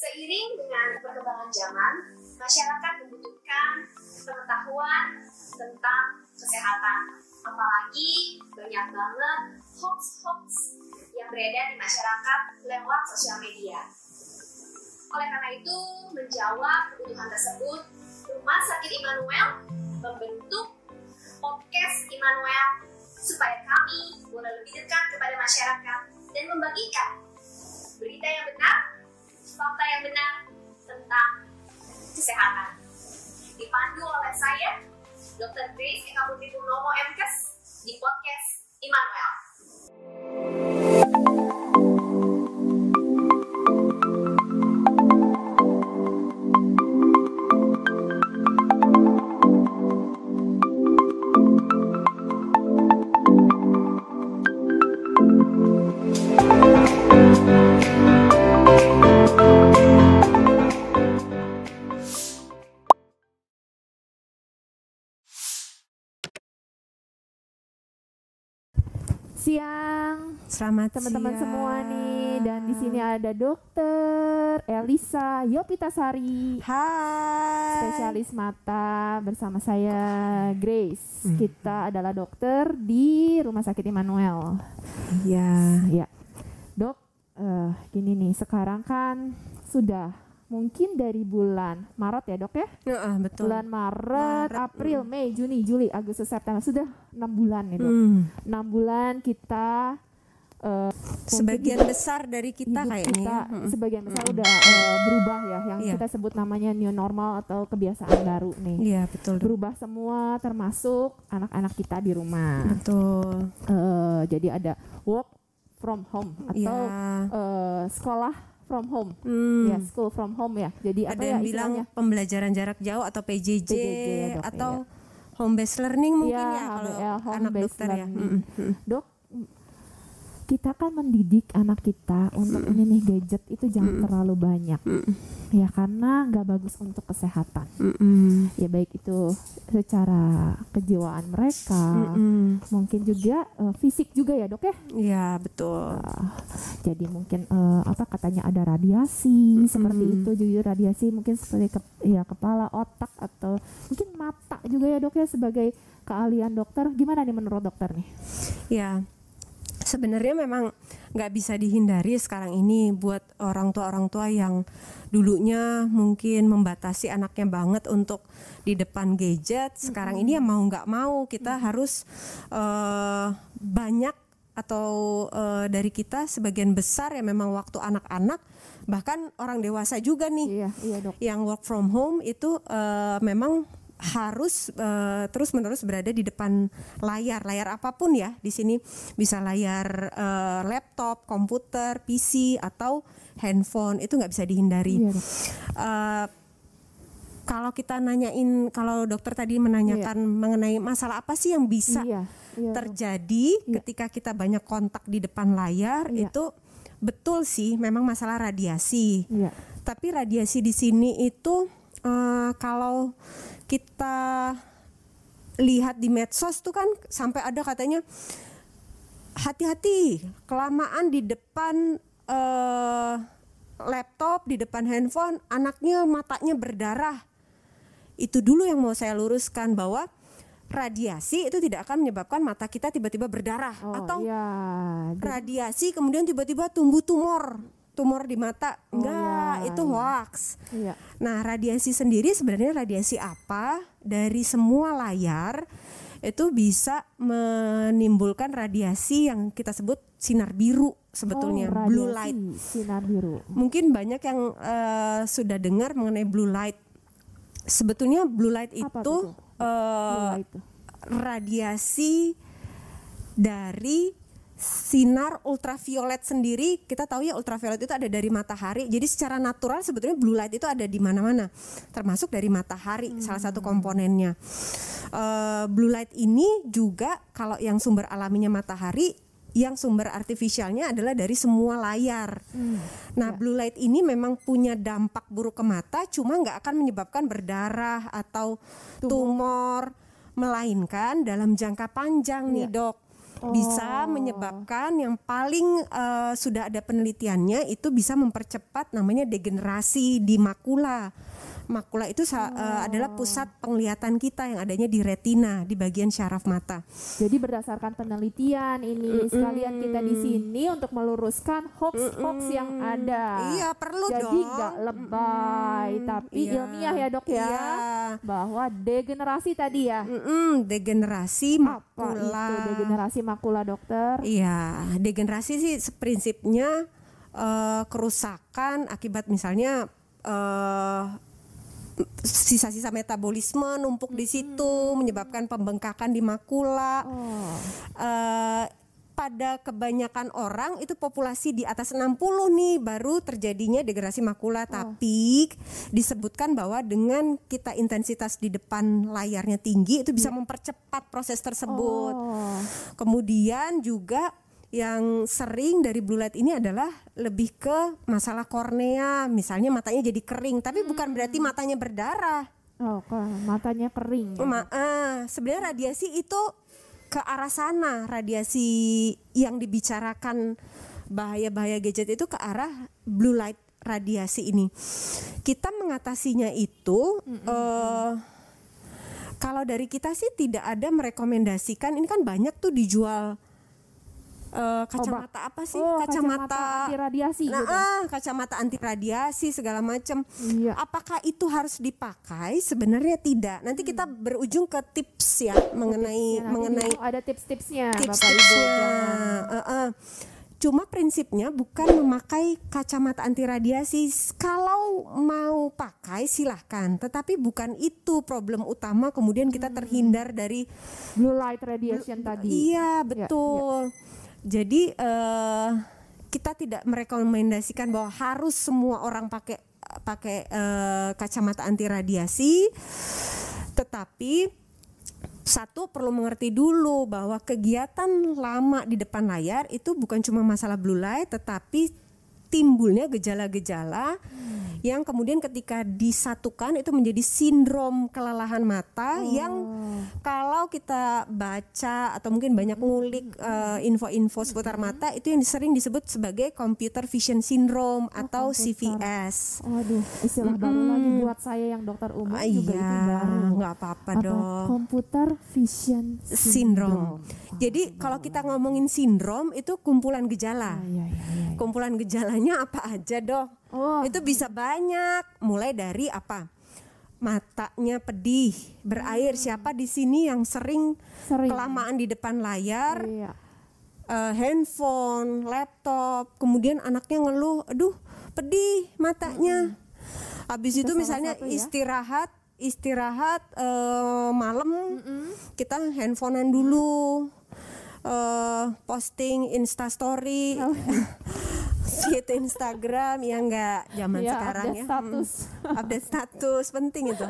Seiring dengan perkembangan zaman, masyarakat membutuhkan pengetahuan tentang kesehatan. Apalagi banyak banget hoax-hoax yang beredar di masyarakat lewat sosial media. Oleh karena itu, menjawab kebutuhan tersebut, Rumah Sakit Immanuel membentuk podcast Immanuel supaya kami boleh lebih dekat kepada masyarakat dan membagikan berita yang benar, fakta yang benar tentang kesehatan. Dipandu oleh saya, Dr. Grace Eka Putri Purnomo MKes di podcast Immanuel. Siang, Selamat teman-teman siang semua nih, dan di sini ada Dokter Elisa Yopitasari, Hai. spesialis mata, bersama saya Grace. Kita adalah dokter di Rumah Sakit Immanuel. Iya. Ya, dok, gini nih, sekarang kan sudah mungkin dari bulan Maret ya dok ya? Betul. Bulan Maret, April, Mei, Juni, Juli, Agustus, September, sudah 6 bulan nih dok. 6 bulan kita sebagian besar dari kita kayaknya sebagian besar udah berubah ya, yang kita sebut namanya new normal atau kebiasaan baru nih. Iya betul. Berubah semua, termasuk anak-anak kita di rumah. Betul. Jadi ada work from home atau sekolah from home, ya school from home ya. Jadi ada yang bilang pembelajaran jarak jauh atau PJJ ya, dok, atau home based learning mungkin ya kalau anak dokter ya. Dok, kita kan mendidik anak kita untuk ini nih, gadget itu jangan terlalu banyak, ya karena nggak bagus untuk kesehatan. Ya baik itu secara kejiwaan mereka, mungkin juga fisik juga ya dok ya. Iya betul. Jadi mungkin apa katanya ada radiasi seperti itu, juga radiasi mungkin seperti kepala, otak, atau mungkin mata juga ya dok ya, sebagai keahlian dokter. Gimana nih menurut dokter nih? Ya. Sebenarnya memang nggak bisa dihindari sekarang ini buat orang tua yang dulunya mungkin membatasi anaknya banget untuk di depan gadget. Sekarang ini ya mau nggak mau kita harus banyak atau dari kita sebagian besar ya memang waktu anak-anak, bahkan orang dewasa juga nih yang work from home itu memang harus terus-menerus berada di depan layar apapun ya. Di sini bisa layar laptop, komputer, PC atau handphone, itu nggak bisa dihindari. Kalau kita nanyain, kalau dokter tadi menanyakan mengenai masalah apa sih yang bisa terjadi ketika kita banyak kontak di depan layar, itu betul sih memang masalah radiasi. Tapi radiasi di sini itu kalau kita lihat di medsos tuh kan sampai ada katanya hati-hati kelamaan di depan laptop, di depan handphone, anaknya matanya berdarah. Itu dulu yang mau saya luruskan, bahwa radiasi itu tidak akan menyebabkan mata kita tiba-tiba berdarah atau radiasi kemudian tiba-tiba tumbuh tumor di mata. Itu hoax. Nah, radiasi sendiri sebenarnya radiasi apa? Dari semua layar itu bisa menimbulkan radiasi yang kita sebut sinar biru sebetulnya, blue light. Sinar biru. Mungkin banyak yang sudah dengar mengenai blue light. Sebetulnya blue light itu radiasi dari sinar ultraviolet sendiri. Kita tahu ya ultraviolet itu ada dari matahari. Jadi secara natural sebetulnya blue light itu ada di mana-mana, termasuk dari matahari, salah satu komponennya. Blue light ini juga kalau yang sumber alaminya matahari, yang sumber artifisialnya adalah dari semua layar. Nah, blue light ini memang punya dampak buruk ke mata, cuma nggak akan menyebabkan berdarah atau tumor, melainkan dalam jangka panjang nih dok. bisa menyebabkan yang paling sudah ada penelitiannya itu bisa mempercepat namanya degenerasi di makula. Makula itu adalah pusat penglihatan kita yang adanya di retina, di bagian syaraf mata. Jadi berdasarkan penelitian ini sekalian kita di sini untuk meluruskan hoax yang ada. Iya, perlu jadi dong. Jadi nggak lebay, tapi ilmiah ya dok ya. Iya. Bahwa degenerasi tadi ya. Degenerasi makula. Apa itu degenerasi makula dokter? Iya, degenerasi sih prinsipnya kerusakan akibat misalnya sisa-sisa metabolisme numpuk di situ menyebabkan pembengkakan di makula. Pada kebanyakan orang itu populasi di atas 60 nih baru terjadinya degenerasi makula, tapi disebutkan bahwa dengan kita intensitas di depan layarnya tinggi itu bisa mempercepat proses tersebut. Kemudian juga yang sering dari blue light ini adalah lebih ke masalah kornea, misalnya matanya jadi kering, tapi bukan berarti matanya berdarah. Matanya kering. Sebenarnya radiasi itu ke arah sana, radiasi yang dibicarakan bahaya-bahaya gadget itu ke arah blue light radiasi ini. Kita mengatasinya itu kalau dari kita sih tidak ada merekomendasikan, ini kan banyak tuh dijual kacamata apa sih? Kacamata anti radiasi. Kacamata anti radiasi segala macam. Iya. Apakah itu harus dipakai? Sebenarnya tidak. Nanti kita berujung ke tips ya mengenai ada tips-tipsnya. Cuma prinsipnya bukan memakai kacamata anti radiasi. Kalau mau pakai silahkan, tetapi bukan itu problem utama. Kemudian kita terhindar dari blue light radiation tadi. Iya betul. Ya. Jadi kita tidak merekomendasikan bahwa harus semua orang pakai kacamata anti radiasi, tetapi satu perlu mengerti dulu bahwa kegiatan lama di depan layar itu bukan cuma masalah blue light, tetapi timbulnya gejala-gejala yang kemudian ketika disatukan itu menjadi sindrom kelelahan mata yang kalau kita baca atau mungkin banyak ngulik info-info seputar mata itu yang sering disebut sebagai computer vision syndrome atau CVS. Waduh, istilah baru lagi buat saya yang dokter umum juga itu baru. Nggak apa-apa dong. Computer vision syndrome. Jadi kalau kita ngomongin sindrom itu kumpulan gejala. Kumpulan gejalanya apa aja dok? Itu bisa banyak, mulai dari apa? Matanya pedih, berair. Siapa di sini yang sering kelamaan di depan layar, handphone, laptop, kemudian anaknya ngeluh, aduh pedih matanya. Habis itu misalnya istirahat malam, kita handphonean dulu, posting Instastory. Itu Instagram ya enggak zaman sekarang update status penting itu.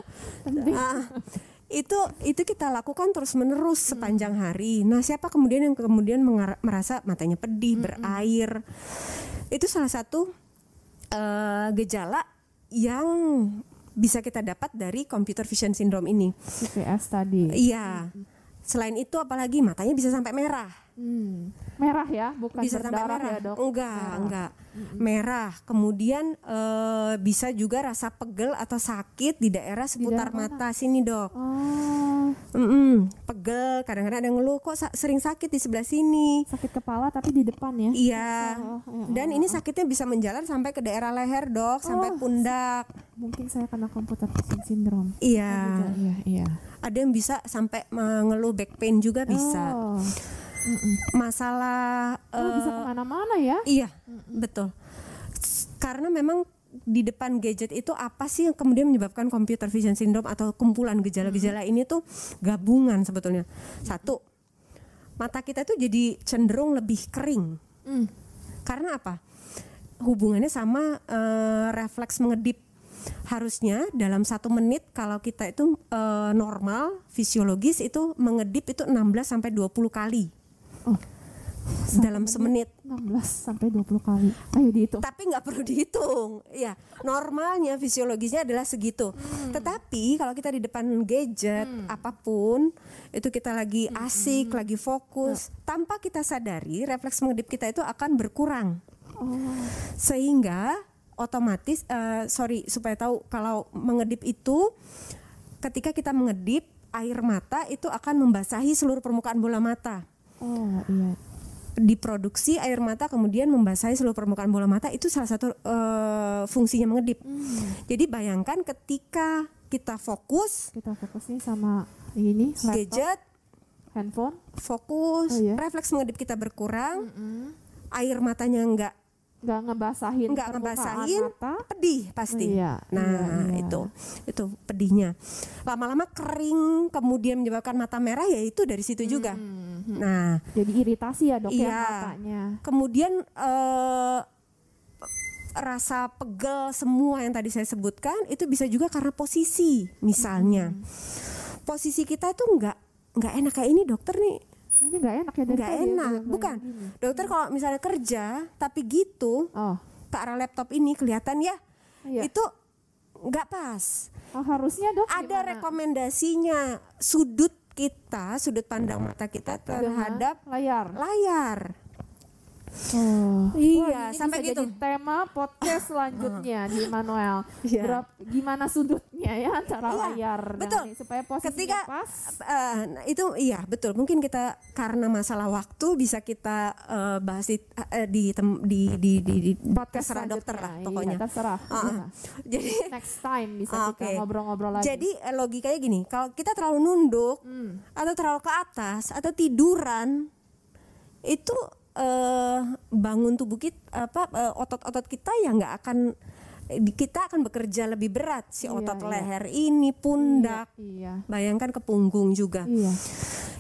Itu kita lakukan terus menerus sepanjang hari. Nah, siapa kemudian yang merasa matanya pedih, berair? Itu salah satu gejala yang bisa kita dapat dari computer vision syndrome ini. CVS tadi. Iya. Selain itu apalagi matanya bisa sampai merah. Merah ya, bukan bisa berdarah merah. Ya dok? Enggak. Merah. Kemudian bisa juga rasa pegel atau sakit di daerah seputar mata sini dok. Pegel, kadang-kadang ada ngeluh kok sering sakit di sebelah sini. Sakit kepala tapi di depan ya? Iya. Dan ini sakitnya bisa menjalar sampai ke daerah leher dok, sampai pundak. Mungkin saya kena computer vision syndrome. Iya. Ada yang bisa sampai mengeluh back pain juga bisa. Masalah bisa kemana-mana ya? Iya, betul. Karena memang di depan gadget itu apa sih yang kemudian menyebabkan computer vision syndrome atau kumpulan gejala-gejala ini tuh gabungan sebetulnya. Satu, mata kita tuh jadi cenderung lebih kering. Karena apa? Hubungannya sama refleks mengedip. Harusnya dalam 1 menit kalau kita itu normal, fisiologis itu mengedip itu 16 sampai 20 kali. dalam semenit. 16 sampai 20 kali. Ayo dihitung. Tapi nggak perlu dihitung. Ya, normalnya fisiologisnya adalah segitu. Tetapi kalau kita di depan gadget apapun, itu kita lagi asik, lagi fokus, tanpa kita sadari refleks mengedip kita itu akan berkurang. Sehingga otomatis supaya tahu kalau mengedip itu, ketika kita mengedip, air mata itu akan membasahi seluruh permukaan bola mata. Oh iya. Diproduksi air mata kemudian membasahi seluruh permukaan bola mata, itu salah satu fungsinya mengedip. Jadi bayangkan ketika kita fokus nih sama ini laptop, gadget, handphone, fokus, refleks mengedip kita berkurang, air matanya nggak ngebasahin mata, pedih pasti. Itu pedihnya. Lama-lama kering, kemudian menyebabkan mata merah, ya itu dari situ juga. Nah, jadi iritasi ya dok ya matanya. Kemudian rasa pegel semua yang tadi saya sebutkan itu bisa juga karena posisi, misalnya posisi kita tuh nggak enak kayak ini dokter nih. Ini nggak enak ya, nggak enak, bukan dokter kalau misalnya kerja tapi gitu ke arah laptop ini kelihatan ya, itu nggak pas. Harusnya dok ada gimana? Rekomendasinya sudut pandang mata kita terhadap layar. Iya, sampai gitu. Jadi tema podcast selanjutnya di Immanuel. Gimana sudutnya ya antara layar dan ini, supaya posisinya pas. Itu iya betul. Mungkin kita karena masalah waktu bisa kita bahas di podcast terserah dokter lah pokoknya. Terserah. Jadi next time bisa kita ngobrol-ngobrol lagi. Jadi logikanya gini, kalau kita terlalu nunduk atau terlalu ke atas atau tiduran, itu bangun tubuh kita, otot-otot kita ya nggak akan, kita akan bekerja lebih berat, otot leher ini, pundak, bayangkan ke punggung juga.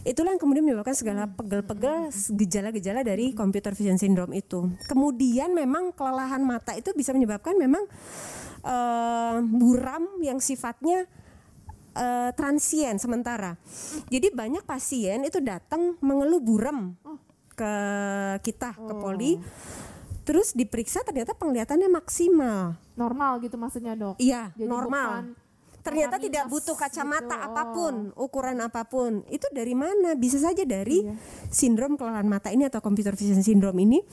Itulah yang kemudian menyebabkan segala pegel-pegel, gejala-gejala dari computer vision syndrome itu. Kemudian memang kelelahan mata itu bisa menyebabkan memang buram yang sifatnya transien sementara. Jadi banyak pasien itu datang mengeluh buram ke kita, ke poli, terus diperiksa ternyata penglihatannya maksimal, normal gitu maksudnya dok? Iya, normal. Ternyata tidak butuh kacamata gitu, apapun, ukuran apapun. Itu dari mana? Bisa saja dari sindrom kelelahan mata ini atau computer vision syndrome ini.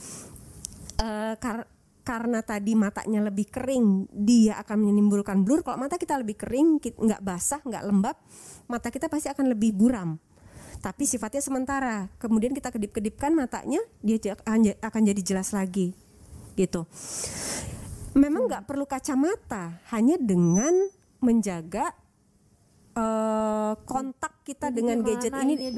Karena tadi matanya lebih kering, dia akan menimbulkan blur. Kalau mata kita lebih kering, nggak basah, nggak lembab, mata kita pasti akan lebih buram. Tapi sifatnya sementara. Kemudian kita kedip-kedipkan matanya, dia akan jadi jelas lagi, gitu. Memang nggak perlu kacamata, hanya dengan menjaga kontak kita dengan gadget ini.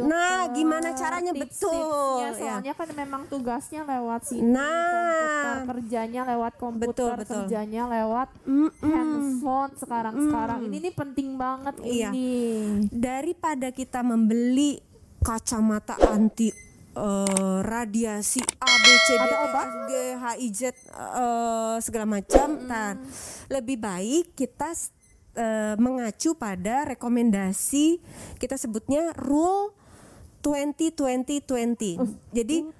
Gimana caranya? Betul. Soalnya kan memang tugasnya lewat sini, komputer kerjanya lewat komputer, kerjanya lewat handphone sekarang. Ini penting banget ini. Daripada kita membeli kacamata anti radiasi A, B, C, D, E, F, G, H, I, Z segala macam. Lebih baik kita mengacu pada rekomendasi, kita sebutnya rule 20-20-20. Jadi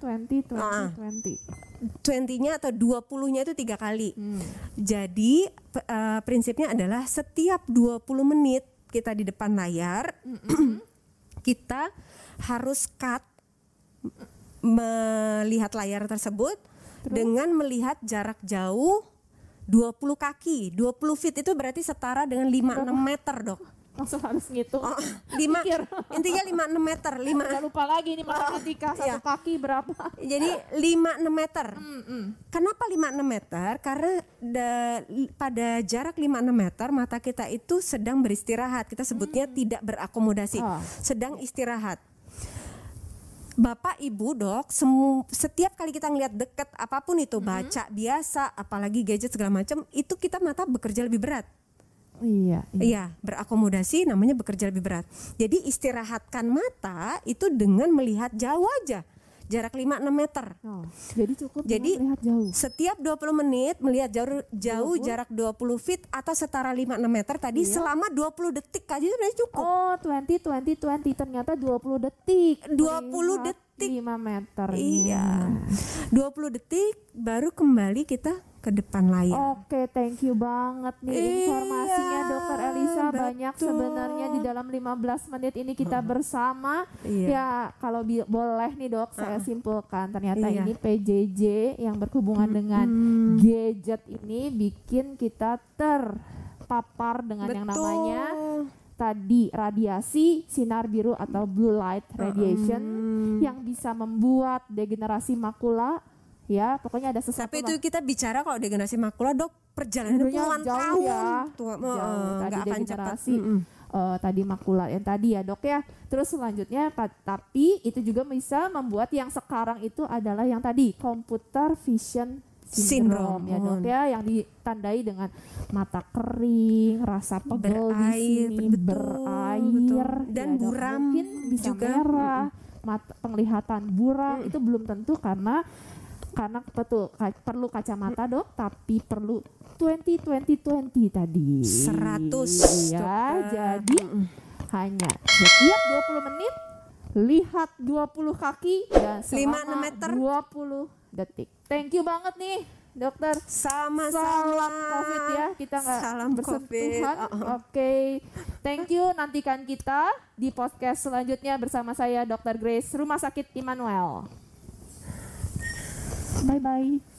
20-nya atau 20-nya itu 3 kali. Jadi prinsipnya adalah setiap 20 menit kita di depan layar, kita harus cut melihat layar tersebut. Dengan melihat jarak jauh 20 kaki, 20 feet itu berarti setara dengan 5-6 meter dok. Langsung harus ngitung. Intinya 5-6 meter. Jangan lupa lagi ini matematika, satu kaki berapa. Jadi 5-6 meter. Kenapa 5-6 meter? Karena pada jarak 5-6 meter mata kita itu sedang beristirahat. Kita sebutnya tidak berakomodasi, sedang istirahat. Bapak, Ibu, Dok, setiap kali kita ngelihat deket apapun itu, baca biasa, apalagi gadget segala macam, itu kita mata bekerja lebih berat. Iya, berakomodasi namanya bekerja lebih berat. Jadi istirahatkan mata itu dengan melihat jauh aja. jarak 5-6 meter. Jadi cukup melihat jauh. Setiap 20 menit melihat jauh jarak 20 feet atau setara 5-6 meter tadi selama 20 detik aja sudah cukup. 20 ternyata 20 detik. 20 detik 5 meter. Iya. 20 detik baru kembali kita ke depan layar. Oke, thank you banget nih informasinya Dokter Elisa. Betul. Banyak sebenarnya di dalam 15 menit ini kita bersama. Ya, kalau boleh nih Dok, saya simpulkan ternyata ini PJJ yang berhubungan dengan gadget ini bikin kita terpapar dengan yang namanya tadi radiasi sinar biru atau blue light radiation yang bisa membuat degenerasi makula. Ya, pokoknya ada sesuatu. Tapi itu kita bicara kalau degenerasi makula, Dok, perjalanan puluhan tahun ya. nggak akan cepat. Tadi makula yang tadi ya Dok ya. Terus selanjutnya tapi itu juga bisa membuat yang sekarang itu adalah yang tadi computer vision syndrome ya Dok ya, yang ditandai dengan mata kering, rasa pegel di sini, berair dan ya, buram, mungkin bisa juga merah, penglihatan buram. Itu belum tentu karena betul perlu kacamata Dok, tapi perlu 20 tadi 100 ya. Jadi hanya setiap 20 menit lihat 20 kaki dan selama 5 meter 20 detik. Thank you banget nih Dokter. Sama-sama. Salam COVID ya, kita nggak bersentuhan. Oke. Thank you. Nantikan kita di podcast selanjutnya bersama saya Dr. Grace, Rumah Sakit Immanuel. Bye-bye.